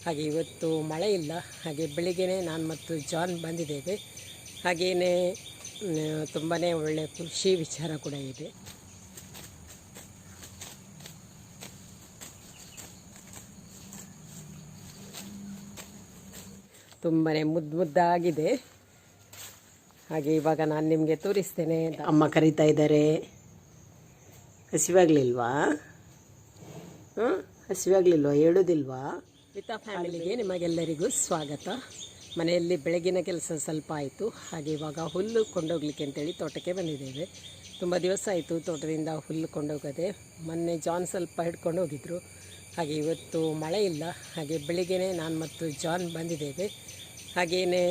ಹಾಗೆ ಇವತ್ತು ಮಳೆ ಇಲ್ಲ. ಹಾಗೆ ಬೆಳಿಗ್ಗೆನೇ ನಾನು ಮತ್ತು ಜಾನ್ ಬಂದಿದ್ದೇವೆ. ಹಾಗೆಯೇ ತುಂಬಾ ಒಳ್ಳೆಯ ಖುಷಿ ವಿಚಾರ ಕೂಡ ಇದೆ. ತುಂಬಾ ಮುದ್ದಾಗಿದೆ. ಹಾಗೆ ಇವಾಗ ನಾನು ನಿಮಗೆ ತೋರಿಸ್ತೇನೆ. ಅಮ್ಮ ಕರೀತಾ ಇದ್ದಾರೆ. ಹಸಿವಾಗಲಿಲ್ವಾ? ಹಸಿವಾಗಲಿಲ್ವಾ? ಹೇಳೋದಿಲ್ವಾ? ವಿತಾ ಫ್ಯಾಮಿಲಿಗೆ ನಿಮಗೆಲ್ಲರಿಗೂ ಸ್ವಾಗತ. ಮನೆಯಲ್ಲಿ ಬೆಳಗಿನ ಕೆಲಸ ಸ್ವಲ್ಪ ಆಯಿತು. ಹಾಗೆ ಇವಾಗ ಹುಲ್ಲು ಕೊಂಡೋಗ್ಲಿಕ್ಕೆ ಅಂತೇಳಿ ತೋಟಕ್ಕೆ ಬಂದಿದ್ದೇವೆ. ತುಂಬ ದಿವಸ ಆಯಿತು ತೋಟದಿಂದ ಹುಲ್ಲು ಕೊಂಡೋಗದೆ. ಮೊನ್ನೆ ಜಾನ್ ಸ್ವಲ್ಪ ಹಿಡ್ಕೊಂಡು ಹೋಗಿದ್ರು. ಹಾಗೆ ಇವತ್ತು ಮಳೆ ಇಲ್ಲ. ಹಾಗೆ ಬೆಳಿಗ್ಗೆನೇ ನಾನು ಮತ್ತು ಜಾನ್ ಬಂದಿದ್ದೇವೆ. ಹಾಗೆಯೇ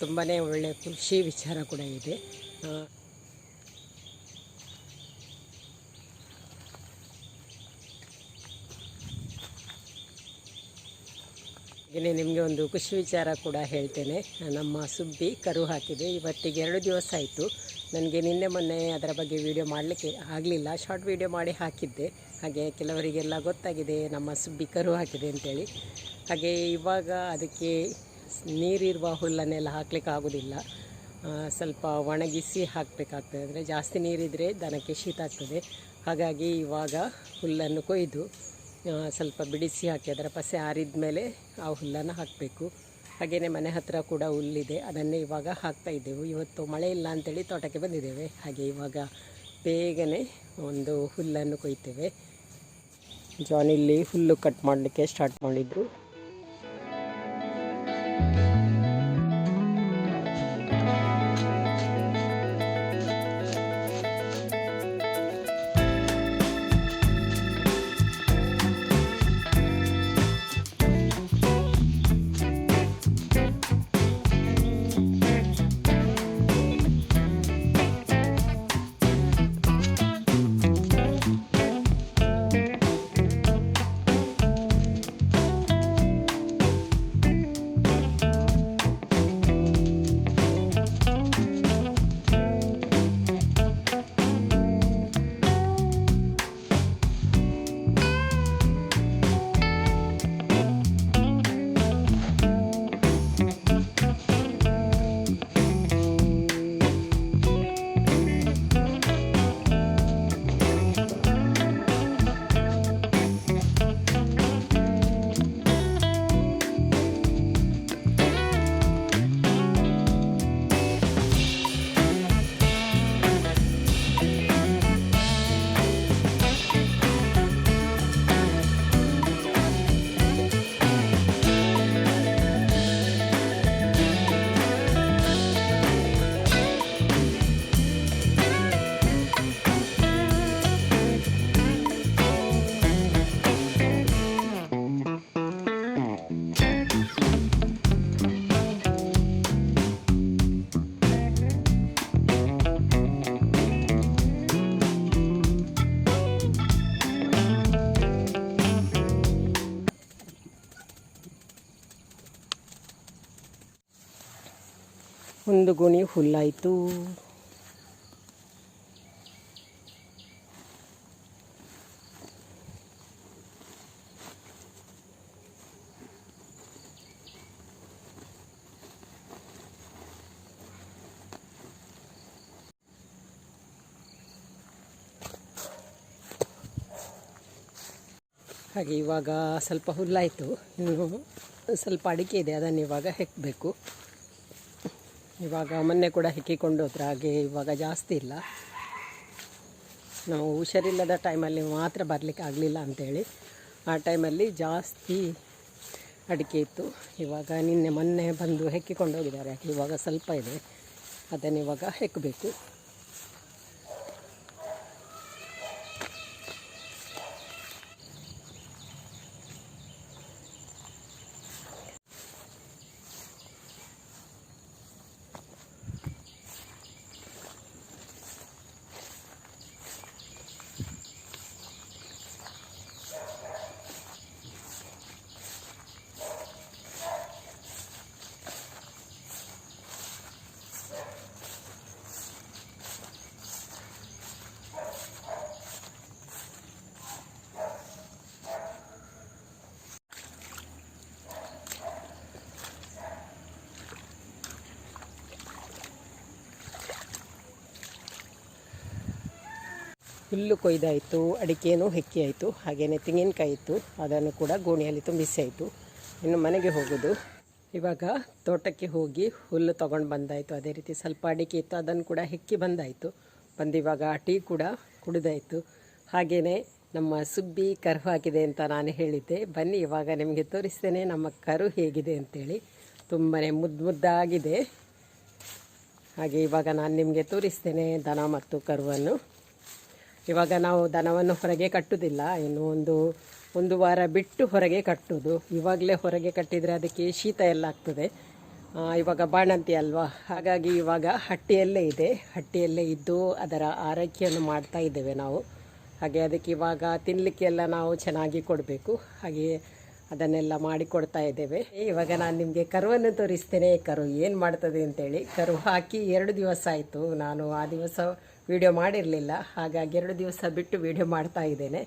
ತುಂಬಾ ಒಳ್ಳೆಯ ಖುಷಿ ವಿಚಾರ ಕೂಡ ಇದೆ. ಹಾಗೆಯೇ ನಿಮಗೆ ಒಂದು ಖುಷಿ ವಿಚಾರ ಕೂಡ ಹೇಳ್ತೇನೆ. ನಮ್ಮ ಸುಬ್ಬಿ ಕರು ಹಾಕಿದೆ. ಇವತ್ತಿಗೆ 2 ದಿವಸ ಆಯಿತು. ನನಗೆ ನಿನ್ನೆ ಮೊನ್ನೆ ಅದರ ಬಗ್ಗೆ ವಿಡಿಯೋ ಮಾಡಲಿಕ್ಕೆ ಆಗಲಿಲ್ಲ. ಶಾರ್ಟ್ ವಿಡಿಯೋ ಮಾಡಿ ಹಾಕಿದ್ದೆ. ಹಾಗೆ ಕೆಲವರಿಗೆಲ್ಲ ಗೊತ್ತಾಗಿದೆ ನಮ್ಮ ಸುಬ್ಬಿ ಕರು ಹಾಕಿದೆ ಅಂತೇಳಿ. ಹಾಗೆ ಇವಾಗ ಅದಕ್ಕೆ ನೀರಿರುವ ಹುಲ್ಲನ್ನೆಲ್ಲ ಹಾಕಲಿಕ್ಕೆ ಆಗೋದಿಲ್ಲ. ಸ್ವಲ್ಪ ಒಣಗಿಸಿ ಹಾಕಬೇಕಾಗ್ತದೆ. ಅಂದರೆ ಜಾಸ್ತಿ ನೀರಿದ್ದರೆ ದನಕ್ಕೆ ಶೀತ ಆಗ್ತದೆ. ಹಾಗಾಗಿ ಇವಾಗ ಹುಲ್ಲನ್ನು ಕೊಯ್ದು ಸ್ವಲ್ಪ ಬಿಡಿಸಿ ಹಾಕಿ ಅದರ ಪಸೆ ಆರಿದ ಮೇಲೆ ಆ ಹುಲ್ಲನ್ನು ಹಾಕಬೇಕು. ಹಾಗೆಯೇ ಮನೆ ಹತ್ತಿರ ಕೂಡ ಹುಲ್ಲಿದೆ. ಅದನ್ನೇ ಇವಾಗ ಹಾಕ್ತಾ ಇದ್ದೆವು. ಇವತ್ತು ಮಳೆ ಇಲ್ಲ ಅಂತೇಳಿ ತೋಟಕ್ಕೆ ಬಂದಿದ್ದೇವೆ. ಹಾಗೆ ಇವಾಗ ಬೇಗನೆ ಒಂದು ಹುಲ್ಲನ್ನು ಕೊಯ್ತೇವೆ. ಜಾನ್ ಇಲ್ಲಿ ಹುಲ್ಲು ಕಟ್ ಮಾಡಲಿಕ್ಕೆ ಸ್ಟಾರ್ಟ್ ಮಾಡಿದ್ರು. ಒಂದು ಗುಣಿ ಹುಲ್ಲಾಯಿತು. ಹಾಗೆ ಇವಾಗ ಸ್ವಲ್ಪ ಹುಲ್ಲಾಯಿತು. ಇನ್ನು ಸ್ವಲ್ಪ ಅಡಿಕೆ ಇದೆ, ಅದನ್ನು ಇವಾಗ ಹೆಕ್ಕಬೇಕು. ಇವಾಗ ಮೊನ್ನೆ ಕೂಡ ಹೆಕ್ಕಿಕೊಂಡು ಹೋದ್ರೆ. ಹಾಗೆ ಇವಾಗ ಜಾಸ್ತಿ ಇಲ್ಲ. ನಾವು ಹುಷಾರಿಲ್ಲದ ಟೈಮಲ್ಲಿ ಮಾತ್ರ ಬರಲಿಕ್ಕೆ ಆಗಲಿಲ್ಲ ಅಂಥೇಳಿ ಆ ಟೈಮಲ್ಲಿ ಜಾಸ್ತಿ ಅಡಿಕೆ ಇತ್ತು. ಇವಾಗ ನಿನ್ನೆ ಮೊನ್ನೆ ಬಂದು ಹೆಕ್ಕಿಕೊಂಡು ಹೋಗಿದ್ದಾರೆ. ಯಾಕೆ ಇವಾಗ ಸ್ವಲ್ಪ ಇದೆ, ಅದನ್ನು ಇವಾಗ ಹೆಕ್ಕಬೇಕು. ಹುಲ್ಲು ಕೊಯ್ದಾಯಿತು, ಅಡಿಕೆನೂ ಹೆಕ್ಕಿ ಆಯಿತು, ಹಾಗೆಯೇ ತೆಂಗಿನಕಾಯಿ ಇತ್ತು, ಅದನ್ನು ಕೂಡ ಗೋಣಿಯಲ್ಲಿ ತುಂಬಿಸಿ ಆಯಿತು. ಇನ್ನು ಮನೆಗೆ ಹೋಗೋದು. ಇವಾಗ ತೋಟಕ್ಕೆ ಹೋಗಿ ಹುಲ್ಲು ತೊಗೊಂಡು ಬಂದಾಯಿತು. ಅದೇ ರೀತಿ ಸ್ವಲ್ಪ ಅಡಿಕೆ ಇತ್ತು, ಅದನ್ನು ಕೂಡ ಹೆಕ್ಕಿ ಬಂದಾಯಿತು. ಇವಾಗ ಟೀ ಕೂಡ ಕುಡಿದಾಯಿತು. ಹಾಗೆಯೇ ನಮ್ಮ ಸುಬ್ಬಿ ಕರು ಹಾಕಿದೆ ಅಂತ ನಾನು ಹೇಳಿದ್ದೆ. ಬನ್ನಿ ಇವಾಗ ನಿಮಗೆ ತೋರಿಸ್ತೇನೆ ನಮ್ಮ ಕರು ಹೇಗಿದೆ ಅಂತೇಳಿ. ತುಂಬಾ ಮುದ್ದಾಗಿದೆ. ಹಾಗೆ ಇವಾಗ ನಾನು ನಿಮಗೆ ತೋರಿಸ್ತೇನೆ ದನ ಮತ್ತು ಕರುವನ್ನು. ಇವಾಗ ನಾವು ದನವನ್ನು ಹೊರಗೆ ಕಟ್ಟುವುದಿಲ್ಲ, ಇನ್ನು ಒಂದು ವಾರ ಬಿಟ್ಟು ಹೊರಗೆ ಕಟ್ಟುವುದು. ಇವಾಗಲೇ ಹೊರಗೆ ಕಟ್ಟಿದರೆ ಅದಕ್ಕೆ ಶೀತ ಎಲ್ಲ ಆಗ್ತದೆ. ಇವಾಗ ಬಾಣಂತಿ ಅಲ್ವಾ, ಹಾಗಾಗಿ ಇವಾಗ ಹಟ್ಟಿಯಲ್ಲೇ ಇದೆ. ಹಟ್ಟಿಯಲ್ಲೇ ಇದ್ದು ಅದರ ಆರೈಕೆಯನ್ನು ಮಾಡ್ತಾ ಇದ್ದೇವೆ ನಾವು. ಹಾಗೆ ಅದಕ್ಕೆ ಇವಾಗ ತಿನ್ನಲಿಕ್ಕೆಲ್ಲ ನಾವು ಚೆನ್ನಾಗಿ ಕೊಡಬೇಕು. ಹಾಗೆ ಅದನ್ನೆಲ್ಲ ಮಾಡಿಕೊಡ್ತಾ ಇದ್ದೇವೆ. ಇವಾಗ ನಾನು ನಿಮಗೆ ಕರುವನ್ನು ತೋರಿಸ್ತೇನೆ, ಕರು ಏನು ಮಾಡ್ತದೆ ಅಂತೇಳಿ. ಕರು ಹಾಕಿ 2 ದಿವಸ ಆಯಿತು. ನಾನು ಆ ದಿವಸ ವಿಡಿಯೋ ಮಾಡಿರಲಿಲ್ಲ, ಹಾಗಾಗಿ 2 ದಿವಸ ಬಿಟ್ಟು ವಿಡಿಯೋ ಮಾಡ್ತಾ ಇದ್ದೇನೆ.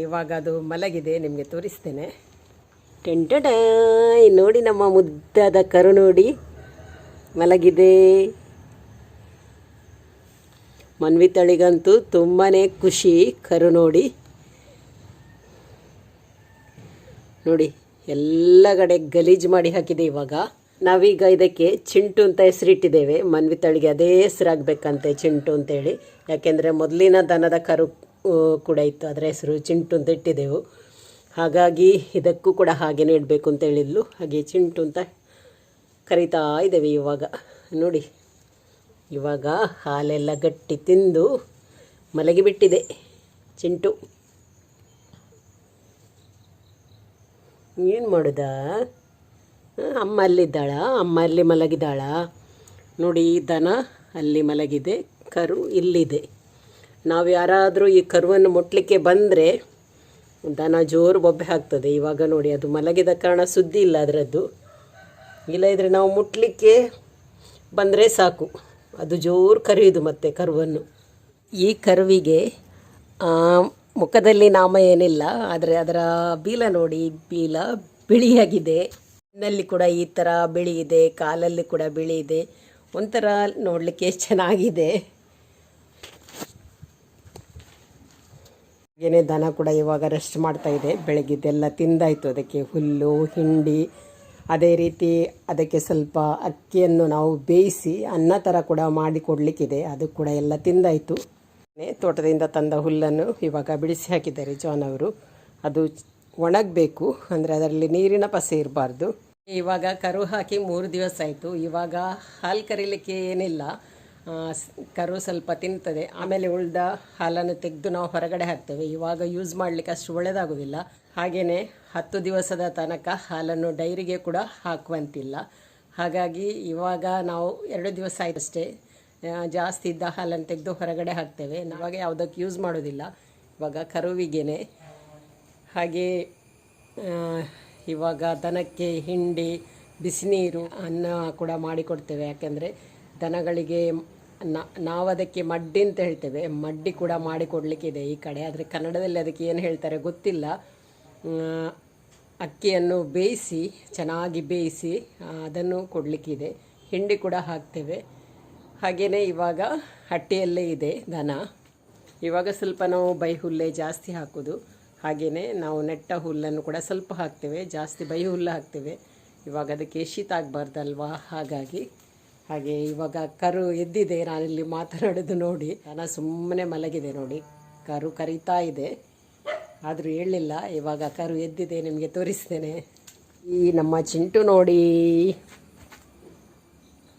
ಇವಾಗ ಅದು ಮಲಗಿದೆ, ನಿಮಗೆ ತೋರಿಸ್ತೇನೆ. ಟೆಂಟಡಾಯ್, ನೋಡಿ ನಮ್ಮ ಮುದ್ದಾದ ಕರು ನೋಡಿ ಮಲಗಿದೆ. ಮನ್ವಿತಳಿಗಂತೂ ತುಂಬಾ ಖುಷಿ ಕರು ನೋಡಿ. ನೋಡಿ ಎಲ್ಲ ಕಡೆ ಗಲೀಜು ಮಾಡಿ ಹಾಕಿದೆ. ಇವಾಗ ನಾವೀಗ ಇದಕ್ಕೆ ಚಿಂಟು ಅಂತ ಹೆಸರಿಟ್ಟಿದ್ದೇವೆ. ಮನ್ವಿತಳಿಗೆ ಅದೇ ಹೆಸರಾಗಬೇಕಂತೆ, ಚಿಂಟು ಅಂತೇಳಿ. ಯಾಕೆಂದರೆ ಮೊದಲಿನ ದನದ ಕರು ಕೂಡ ಇತ್ತು, ಅದರ ಹೆಸರು ಚಿಂಟು ಅಂತ ಇಟ್ಟಿದ್ದೆವು. ಹಾಗಾಗಿ ಇದಕ್ಕೂ ಕೂಡ ಹಾಗೆಯೇ ಇಡಬೇಕು ಅಂತ ಹೇಳಿದ್ಲು. ಹಾಗೆ ಚಿಂಟು ಅಂತ ಕರಿತಾ ಇದ್ದೇವೆ. ಇವಾಗ ನೋಡಿ, ಇವಾಗ ಹಾಲೆಲ್ಲ ಗಟ್ಟಿ ತಿಂದು ಮಲಗಿಬಿಟ್ಟಿದೆ ಚಿಂಟು. ಏನು ಮಾಡೋದಾ, ಅಮ್ಮ ಅಲ್ಲಿದ್ದಾಳ, ಅಮ್ಮ ಅಲ್ಲಿ ಮಲಗಿದ್ದಾಳ. ನೋಡಿ, ದನ ಅಲ್ಲಿ ಮಲಗಿದೆ, ಕರು ಇಲ್ಲಿದೆ. ನಾವು ಯಾರಾದರೂ ಈ ಕರುವನ್ನು ಮುಟ್ಲಿಕ್ಕೆ ಬಂದರೆ ದನ ಜೋರು ಬೊಬ್ಬೆ ಹಾಕ್ತದೆ. ಇವಾಗ ನೋಡಿ, ಅದು ಮಲಗಿದ ಕಾರಣ ಸುದ್ದಿ ಇಲ್ಲ ಅದರದ್ದು. ಇಲ್ಲದಿದ್ದರೆ ನಾವು ಮುಟ್ಲಿಕ್ಕೆ ಬಂದರೆ ಸಾಕು, ಅದು ಜೋರು ಕರೆಯುವುದು ಮತ್ತೆ ಕರುವನ್ನು. ಈ ಕರುವಿಗೆ ಮುಖದಲ್ಲಿ ನಾಮ ಏನಿಲ್ಲ, ಆದರೆ ಅದರ ಬೀಲ ನೋಡಿ, ಬೀಲ ಬಿಳಿಯಾಗಿದೆ. ಕಣ್ಣಲ್ಲಿ ಕೂಡ ಈ ಥರ ಬಿಳಿ ಇದೆ, ಕಾಲಲ್ಲಿ ಕೂಡ ಬಿಳಿ ಇದೆ. ಒಂಥರ ನೋಡಲಿಕ್ಕೆ ಚೆನ್ನಾಗಿದೆ. ಹಾಗೆಯೇ ದನ ಕೂಡ ಇವಾಗ ರೆಸ್ಟ್ ಮಾಡ್ತಾ ಇದೆ. ಬೆಳಗ್ಗೆದೆಲ್ಲ ತಿಂದಾಯಿತು ಅದಕ್ಕೆ ಹುಲ್ಲು ಹಿಂಡಿ. ಅದೇ ರೀತಿ ಅದಕ್ಕೆ ಸ್ವಲ್ಪ ಅಕ್ಕಿಯನ್ನು ನಾವು ಬೇಯಿಸಿ ಅನ್ನ ಥರ ಕೂಡ ಮಾಡಿ ಕೊಡಲಿಕ್ಕಿದೆ, ಅದು ಕೂಡ ಎಲ್ಲ ತಿಂದಾಯಿತು. ತೋಟದಿಂದ ತಂದ ಹುಲ್ಲನ್ನು ಇವಾಗ ಬಿಡಿಸಿ ಹಾಕಿದ್ದಾರೆ ಜಾನ್ ಅವರು. ಅದು ಒಣಗಬೇಕು, ಅಂದರೆ ಅದರಲ್ಲಿ ನೀರಿನ ಪಸೆ ಇರಬಾರ್ದು. ಇವಾಗ ಕರು ಹಾಕಿ 3 ದಿವಸ ಆಯಿತು. ಇವಾಗ ಹಾಲು ಕರೀಲಿಕ್ಕೆ ಏನಿಲ್ಲ, ಕರು ಸ್ವಲ್ಪ ತಿಂತದೆ. ಆಮೇಲೆ ಉಳಿದ ಹಾಲನ್ನು ತೆಗೆದು ನಾವು ಹೊರಗಡೆ ಹಾಕ್ತೇವೆ. ಇವಾಗ ಯೂಸ್ ಮಾಡಲಿಕ್ಕೆ ಅಷ್ಟು ಒಳ್ಳೆಯದಾಗೋದಿಲ್ಲ. ಹಾಗೆಯೇ 10 ದಿವಸದ ತನಕ ಹಾಲನ್ನು ಡೈರಿಗೆ ಕೂಡ ಹಾಕುವಂತಿಲ್ಲ. ಹಾಗಾಗಿ ಇವಾಗ ನಾವು 2 ದಿವಸ ಆಯ್ತು ಅಷ್ಟೇ, ಜಾಸ್ತಿ ಇದ್ದ ಹಾಲನ್ನು ತೆಗೆದು ಹೊರಗಡೆ ಹಾಕ್ತೇವೆ. ಇವಾಗ ಯಾವುದಕ್ಕೆ ಯೂಸ್ ಮಾಡೋದಿಲ್ಲ, ಇವಾಗ ಕರುವಿಗೇನೆ. ಹಾಗೆ ಇವಾಗ ದನಕ್ಕೆ ಹಿಂಡಿ, ಬಿಸಿನೀರು, ಅನ್ನ ಕೂಡ ಮಾಡಿಕೊಡ್ತೇವೆ. ಯಾಕೆಂದರೆ ದನಗಳಿಗೆ ನಾವು ಅದಕ್ಕೆ ಮಡ್ಡಿ ಅಂತ ಹೇಳ್ತೇವೆ, ಮಡ್ಡಿ ಕೂಡ ಮಾಡಿಕೊಡ್ಲಿಕ್ಕಿದೆ ಈ ಕಡೆ. ಆದರೆ ಕನ್ನಡದಲ್ಲಿ ಅದಕ್ಕೆ ಏನು ಹೇಳ್ತಾರೆ ಗೊತ್ತಿಲ್ಲ. ಅಕ್ಕಿಯನ್ನು ಬೇಯಿಸಿ, ಚೆನ್ನಾಗಿ ಬೇಯಿಸಿ ಅದನ್ನು ಕೊಡಲಿಕ್ಕಿದೆ. ಹಿಂಡಿ ಕೂಡ ಹಾಕ್ತೇವೆ. ಹಾಗೆಯೇ ಇವಾಗ ಹಟ್ಟಿಯಲ್ಲೇ ಇದೆ ದನ. ಇವಾಗ ಸ್ವಲ್ಪ ನಾವು ಬೈ ಹುಲ್ಲೇ ಜಾಸ್ತಿ ಹಾಕೋದು. ಹಾಗೆಯೇ ನಾವು ನೆಟ್ಟ ಹುಲ್ಲನ್ನು ಕೂಡ ಸ್ವಲ್ಪ ಹಾಕ್ತೇವೆ, ಜಾಸ್ತಿ ಬೈ ಹುಲ್ಲು ಹಾಕ್ತೇವೆ. ಇವಾಗ ಅದಕ್ಕೆ ಶೀತ ಆಗಬಾರ್ದಲ್ವಾ, ಹಾಗಾಗಿ. ಹಾಗೆ ಇವಾಗ ಕರು ಎದ್ದಿದೆ, ನಾನಿಲ್ಲಿ ಮಾತನಾಡೋದು ನೋಡಿ. ದನ ಸುಮ್ಮನೆ ಮಲಗಿದೆ ನೋಡಿ, ಕರು ಕರೀತಾ ಇದೆ, ಆದರೂ ಹೇಳಲಿಲ್ಲ. ಇವಾಗ ಕರು ಎದ್ದಿದೆ, ನಿಮಗೆ ತೋರಿಸ್ತೇನೆ. ಈ ನಮ್ಮ ಚಿಂಟು ನೋಡಿ,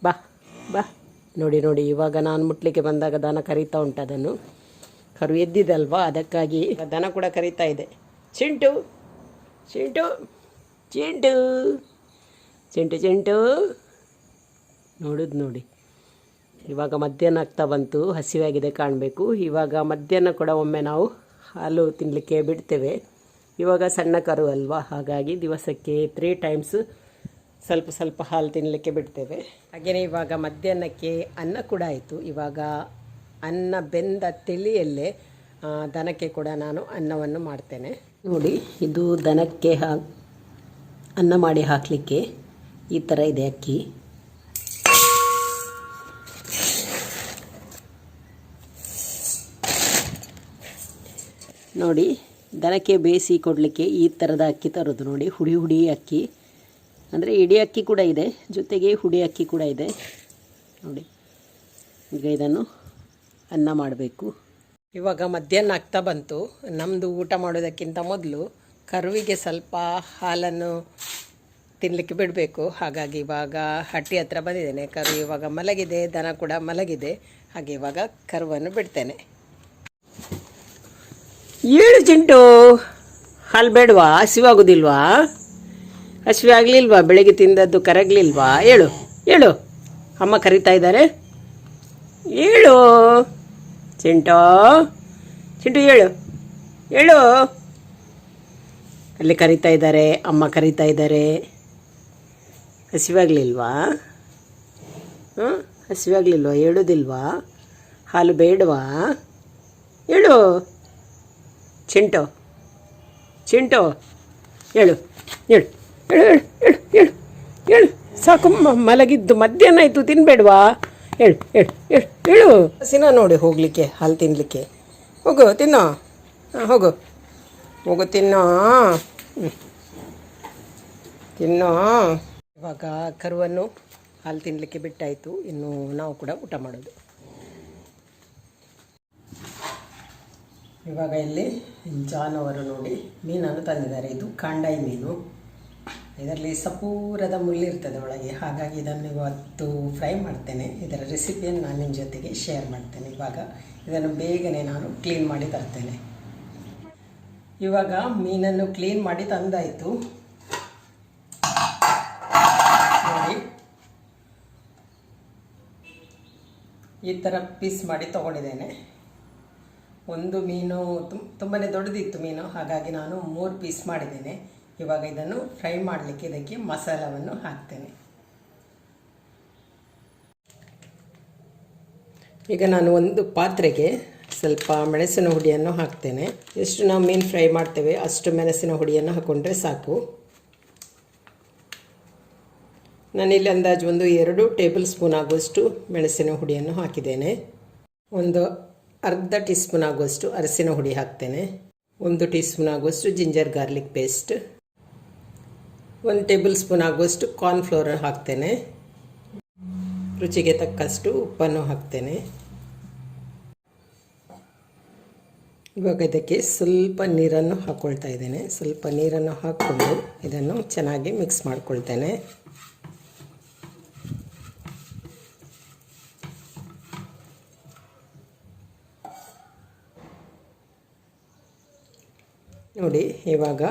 ಬಾ ಬಾ ನೋಡಿ ನೋಡಿ. ಇವಾಗ ನಾನು ಮುಟ್ಲಿಕ್ಕೆ ಬಂದಾಗ ದನ ಕರೀತಾ ಉಂಟು ಅದನ್ನು. ಕರು ಎದ್ದಿದಲ್ವಾ, ಅದಕ್ಕಾಗಿ ದನ ಕೂಡ ಕರೀತಾ ಇದೆ. ಚಿಂಟು ಚಿಂಟು ಚಿಂಟು ಚಿಂಟು ಚಿಂಟು ನೋಡುದು ನೋಡಿ. ಇವಾಗ ಮಧ್ಯಾಹ್ನ ಆಗ್ತಾ ಬಂತು, ಹಸಿವಾಗಿದೆ ಕಾಣಬೇಕು. ಇವಾಗ ಮಧ್ಯಾಹ್ನ ಕೂಡ ಒಮ್ಮೆ ನಾವು ಹಾಲು ತಿನ್ನಲಿಕ್ಕೆ ಬಿಡ್ತೇವೆ. ಇವಾಗ ಸಣ್ಣ ಕರು ಅಲ್ವಾ, ಹಾಗಾಗಿ ದಿವಸಕ್ಕೆ 3 ಟೈಮ್ಸ್ ಸ್ವಲ್ಪ ಸ್ವಲ್ಪ ಹಾಲು ತಿನ್ನಲಿಕ್ಕೆ ಬಿಡ್ತೇವೆ. ಹಾಗೆಯೇ ಇವಾಗ ಮಧ್ಯಾಹ್ನಕ್ಕೆ ಅನ್ನ ಕೂಡ ಆಯಿತು. ಇವಾಗ ಅನ್ನ ಬೆಂದ ತಿಳಿಯಲ್ಲೇ ದನಕ್ಕೆ ಕೂಡ ನಾನು ಅನ್ನವನ್ನು ಮಾಡ್ತೇನೆ. ನೋಡಿ, ಇದು ದನಕ್ಕೆ ಅನ್ನ ಮಾಡಿ ಹಾಕಲಿಕ್ಕೆ ಈ ಥರ ಇದೆ ಅಕ್ಕಿ. ನೋಡಿ, ದನಕ್ಕೆ ಬೇಯಿಸಿ ಕೊಡಲಿಕ್ಕೆ ಈ ಥರದ ಅಕ್ಕಿ ತರೋದು ನೋಡಿ. ಹುಡಿ ಹುಡಿ ಅಕ್ಕಿ, ಅಂದರೆ ಇಡೀ ಅಕ್ಕಿ ಕೂಡ ಇದೆ, ಜೊತೆಗೆ ಹುಡಿ ಅಕ್ಕಿ ಕೂಡ ಇದೆ ನೋಡಿ. ಈಗ ಇದನ್ನು ಅನ್ನ ಮಾಡಬೇಕು. ಇವಾಗ ಮಧ್ಯಾಹ್ನ ಆಗ್ತಾ ಬಂತು. ನಮ್ಮದು ಊಟ ಮಾಡೋದಕ್ಕಿಂತ ಮೊದಲು ಕರುವಿಗೆ ಸ್ವಲ್ಪ ಹಾಲನ್ನು ತಿನ್ನಲಿಕ್ಕೆ ಬಿಡಬೇಕು. ಹಾಗಾಗಿ ಇವಾಗ ಹಟ್ಟಿ ಹತ್ರ ಬಂದಿದ್ದೇನೆ. ಕರು ಇವಾಗ ಮಲಗಿದೆ, ದನ ಕೂಡ ಮಲಗಿದೆ. ಹಾಗೆ ಇವಾಗ ಕರುವನ್ನು ಬಿಡ್ತೇನೆ. ಏಳು ಚಿಂಟು, ಹಾಲು ಬೇಡವಾ? ಹಸಿವಾಗೋದಿಲ್ವಾ? ಹಸಿವೆ ಆಗಲಿಲ್ವಾ? ಬೆಳಗ್ಗೆ ತಿಂದದ್ದು ಕರಗಲಿಲ್ವಾ? ಹೇಳು ಹೇಳು, ಅಮ್ಮ ಕರೀತಾ ಇದ್ದಾರೆ. ಹೇಳು ಚಿಂಟು, ಚಿಂಟು ಹೇಳು ಹೇಳು. ಅಲ್ಲಿ ಕರೀತಾ ಇದ್ದಾರೆ, ಅಮ್ಮ ಕರೀತಾ ಇದ್ದಾರೆ. ಹಸಿವಾಗಲಿಲ್ವಾ? ಹಾಂ, ಹಸಿವಾಗಲಿಲ್ವಾ? ಹೇಳೋದಿಲ್ವಾ? ಹಾಲು ಬೇಡವಾ? ಹೇಳು ಚಿಂಟು, ಚಿಂಟು ಹೇಳು ಹೇಳು ಹೇಳು ಹೇಳು ಹೇಳು ಹೇಳು ಹೇಳು. ಸಾಕು, ಮಲಗಿದ್ದು ಮಧ್ಯಾಹ್ನ ಆಯಿತು, ತಿನ್ನಬೇಡವಾ? ಹೇಳು ಹೇಳು ಹೇಳು ಹೇಳು. ಹಸಿನ ನೋಡಿ ಹೋಗಲಿಕ್ಕೆ, ಹಾಲು ತಿನ್ನಲಿಕ್ಕೆ. ಹೋಗು ತಿನ್ನೋ. ಹಾಂ, ಹೋಗು ಹೋಗು, ತಿನ್ನೋ. ತಿನ್ನೋ. ಇವಾಗ ಕರುವನ್ನು ಹಾಲು ತಿನ್ನಲಿಕ್ಕೆ ಬಿಟ್ಟಾಯಿತು. ಇನ್ನು ನಾವು ಕೂಡ ಊಟ ಮಾಡೋದು. ಇವಾಗ ಇಲ್ಲಿ ಜಾನವರು ನೋಡಿ ಮೀನನ್ನು ತಂದಿದ್ದಾರೆ. ಇದು ಕಾಂಡಾಯಿ ಮೀನು. ಇದರಲ್ಲಿ ಸಪೂರದ ಮುಳ್ಳಿರ್ತದೆ ಒಳಗೆ. ಹಾಗಾಗಿ ಇದನ್ನು ಇವತ್ತು ಫ್ರೈ ಮಾಡ್ತೇನೆ. ಇದರ ರೆಸಿಪಿಯನ್ನು ನಾನು ನಿಮ್ಮ ಜೊತೆಗೆ ಶೇರ್ ಮಾಡ್ತೇನೆ. ಇವಾಗ ಇದನ್ನು ಬೇಗನೆ ನಾನು ಕ್ಲೀನ್ ಮಾಡಿ ತರ್ತೇನೆ. ಇವಾಗ ಮೀನನ್ನು ಕ್ಲೀನ್ ಮಾಡಿ ತಂದಾಯಿತು ನೋಡಿ. ಈ ಥರ ಪೀಸ್ ಮಾಡಿ ತೊಗೊಂಡಿದ್ದೇನೆ. ಒಂದು ಮೀನು ತುಂಬಾ ದೊಡ್ಡದಿತ್ತು ಮೀನು, ಹಾಗಾಗಿ ನಾನು 3 ಪೀಸ್ ಮಾಡಿದ್ದೇನೆ. ಇವಾಗ ಇದನ್ನು ಫ್ರೈ ಮಾಡಲಿಕ್ಕೆ ಇದಕ್ಕೆ ಮಸಾಲವನ್ನು ಹಾಕ್ತೇನೆ. ಈಗ ನಾನು ಒಂದು ಪಾತ್ರೆಗೆ ಸ್ವಲ್ಪ ಮೆಣಸಿನ ಹುಡಿಯನ್ನು ಹಾಕ್ತೇನೆ. ಎಷ್ಟು ನಾವು ಮೀನು ಫ್ರೈ ಮಾಡ್ತೇವೆ ಅಷ್ಟು ಮೆಣಸಿನ ಹುಡಿಯನ್ನು ಹಾಕ್ಕೊಂಡ್ರೆ ಸಾಕು. ನಾನಿಲ್ಲಿ ಅಂದಾಜು ಒಂದು 2 ಟೇಬಲ್ ಸ್ಪೂನ್ ಆಗುವಷ್ಟು ಮೆಣಸಿನ ಹುಡಿಯನ್ನು ಹಾಕಿದ್ದೇನೆ. ಒಂದು ಅರ್ಧ ಟೀ ಸ್ಪೂನ್ ಆಗುವಷ್ಟು ಅರಸಿನ ಹುಡಿ ಹಾಕ್ತೇನೆ. 1 ಟೀ ಸ್ಪೂನ್ ಆಗುವಷ್ಟು ginger garlic paste. 1 table spoon ಆಗುವಷ್ಟು ಕಾರ್ನ್ಫ್ಲೋರ್ ಹಾಕ್ತೇನೆ. ರುಚಿಗೆ ತಕ್ಕಷ್ಟು ಉಪ್ಪನ್ನು ಹಾಕ್ತೇನೆ. ಇವಾಗ ಇದಕ್ಕೆ ಸ್ವಲ್ಪ ನೀರನ್ನು ಹಾಕ್ಕೊಳ್ತಾ ಇದ್ದೇನೆ. ಸ್ವಲ್ಪ ನೀರನ್ನು ಹಾಕ್ಕೊಂಡು ಇದನ್ನು ಚೆನ್ನಾಗಿ ಮಿಕ್ಸ್ ಮಾಡ್ಕೊಳ್ತೇನೆ. ನೋಡಿ, ಇವಾಗ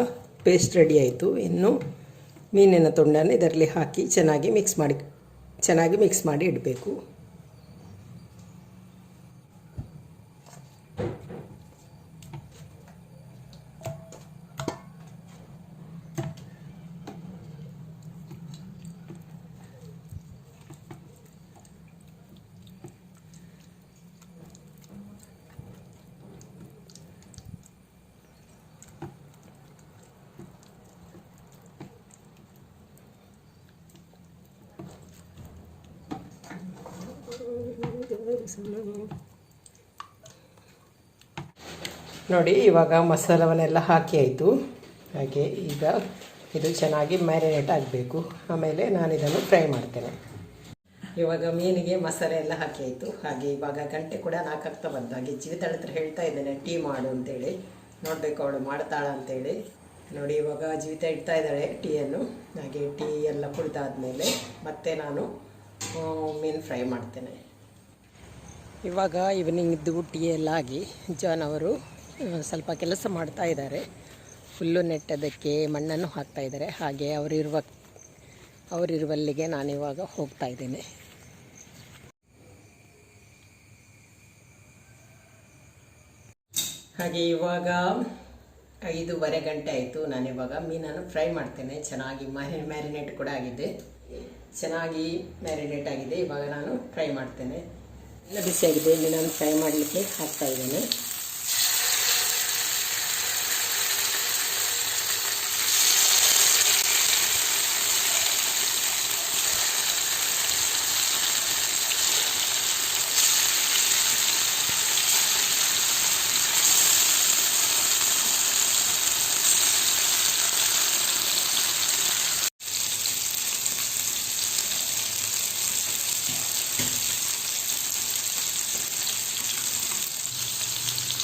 ಪೇಸ್ಟ್ ರೆಡಿ ಆಯಿತು. ಇನ್ನು ಮೀನಿನ ತುಂಡನ್ನು ಇದರಲ್ಲಿ ಹಾಕಿ ಚೆನ್ನಾಗಿ ಮಿಕ್ಸ್ ಮಾಡಿ ಇಡಬೇಕು. ನೋಡಿ, ಇವಾಗ ಮಸಾಲವನ್ನೆಲ್ಲ ಹಾಕಿ ಆಯಿತು. ಹಾಗೆ ಈಗ ಇದು ಚೆನ್ನಾಗಿ ಮ್ಯಾರಿನೇಟ್ ಆಗಬೇಕು. ಆಮೇಲೆ ನಾನು ಇದನ್ನು ಫ್ರೈ ಮಾಡ್ತೇನೆ. ಇವಾಗ ಮೀನಿಗೆ ಮಸಾಲೆ ಎಲ್ಲ ಹಾಕಿ ಆಯಿತು. ಹಾಗೆ ಇವಾಗ ಗಂಟೆ ಕೂಡ 4 ಆಗ್ತಾ ಬಂತು. ಹಾಗೆ ಜೀವಿತಾಳ ಹತ್ರ ಹೇಳ್ತಾ ಇದ್ದೇನೆ ಟೀ ಮಾಡು ಅಂತೇಳಿ. ನೋಡಬೇಕು ಅವಳು ಮಾಡ್ತಾಳ ಅಂತೇಳಿ. ನೋಡಿ, ಇವಾಗ ಜೀವಿತ ಇಡ್ತಾ ಇದ್ದಾಳೆ ಟೀಯನ್ನು. ಹಾಗೆ ಟೀ ಎಲ್ಲ ಕುಡಿದಾದ್ಮೇಲೆ ಮತ್ತೆ ನಾನು ಮೀನು ಫ್ರೈ ಮಾಡ್ತೇನೆ. ಇವಾಗ ಈವ್ನಿಂಗ್ದು ಟೀ ಎಲ್ಲ ಆಗಿ ಜಾನ್ ಅವರು ಸ್ವಲ್ಪ ಕೆಲಸ ಮಾಡ್ತಾ ಇದ್ದಾರೆ. ಹುಲ್ಲು ನೆಟ್ಟದಕ್ಕೆ ಮಣ್ಣನ್ನು ಹಾಕ್ತಾ ಇದ್ದಾರೆ. ಹಾಗೆ ಅವರಿರುವಲ್ಲಿಗೆ ನಾನಿವಾಗ ಹೋಗ್ತಾ ಇದ್ದೇನೆ. ಹಾಗೆ ಇವಾಗ 5:15 ಗಂಟೆ ಆಯಿತು. ನಾನಿವಾಗ ಮೀನನ್ನು ಫ್ರೈ ಮಾಡ್ತೇನೆ. ಚೆನ್ನಾಗಿ ಮ್ಯಾರಿನೇಟ್ ಕೂಡ ಆಗಿದೆ. ಚೆನ್ನಾಗಿ ಮ್ಯಾರಿನೇಟ್ ಆಗಿದೆ. ಇವಾಗ ನಾನು ಫ್ರೈ ಮಾಡ್ತೇನೆ. ಎಲ್ಲ ಬಿಸಿಯಾಗಿದೆ. ಇಲ್ಲಿ ನಾನು ಫ್ರೈ ಮಾಡಲಿಕ್ಕೆ ಹಾಕ್ತಾ ಇದ್ದೇನೆ.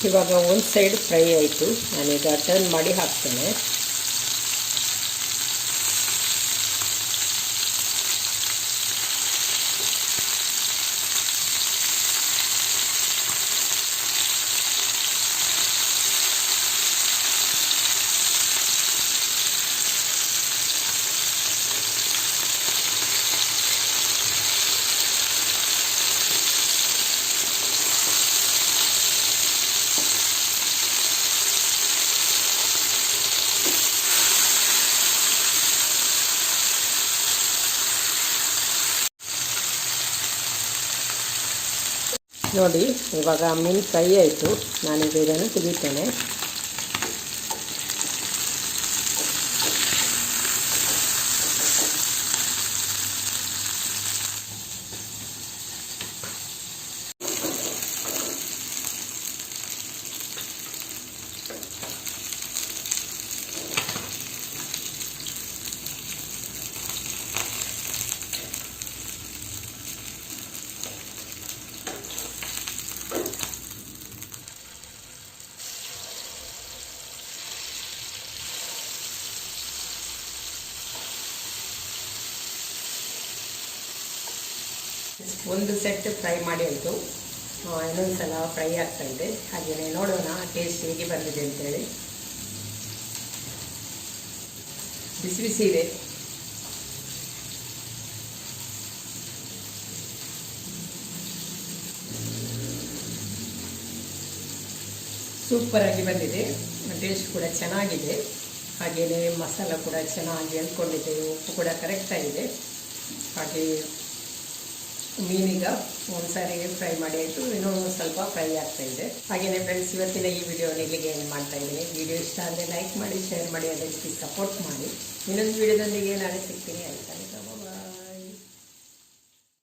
ಇವಾಗ ಒಂದು ಸೈಡ್ ಫ್ರೈ ಆಯಿತು, ನಾನೀಗ ಟರ್ನ್ ಮಾಡಿ ಹಾಕ್ತೇನೆ. ನೋಡಿ ಇವಾಗ ಮೀನು ಫ್ರೈ ಆಯಿತು, ನಾನೀಗ ಇದನ್ನು ತೆಗಿತೇನೆ. ಒಂದು ಸೆಟ್ ಫ್ರೈ ಮಾಡಿ ಆಯಿತು, ಇನ್ನೊಂದು ಸಲ ಫ್ರೈ ಆಗ್ತಾಯಿದೆ. ಹಾಗೆಯೇ ನೋಡೋಣ ಟೇಸ್ಟ್ ಹೇಗೆ ಬಂದಿದೆ ಅಂತೇಳಿ. ಬಿಸಿ ಬಿಸಿ ಇದೆ. ಸೂಪರಾಗಿ ಬಂದಿದೆ, ಟೇಸ್ಟ್ ಕೂಡ ಚೆನ್ನಾಗಿದೆ. ಹಾಗೆಯೇ ಮಸಾಲ ಕೂಡ ಚೆನ್ನಾಗಿ ಅಂದ್ಕೊಂಡಿದೆ, ಉಪ್ಪು ಕೂಡ ಕರೆಕ್ಟಾಗಿದೆ. ಹಾಗೆ ಮೀನೀಗ ಒಂದು ಸಾರಿ ಫ್ರೈ ಮಾಡಿ ಆಯಿತು, ಇನ್ನೂ ಸ್ವಲ್ಪ ಫ್ರೈ ಆಗ್ತಾಯಿದೆ. ಹಾಗೆಯೇ ಫ್ರೆಂಡ್ಸ್, ಇವತ್ತಿನ ಈ ವಿಡಿಯೋನ ಇಲ್ಲಿಗೆ ಏನು ಮಾಡ್ತಾ ಇದ್ದೀನಿ. ವಿಡಿಯೋ ಇಷ್ಟ ಆದರೆ ಲೈಕ್ ಮಾಡಿ, ಶೇರ್ ಮಾಡಿ, ಅದೇ ರೀತಿ ಸಪೋರ್ಟ್ ಮಾಡಿ. ಇನ್ನೊಂದು ವಿಡಿಯೋದೊಂದಿಗೆ ನಾಳೆ ಸಿಗ್ತೀನಿ. ಆಯ್ತಾ?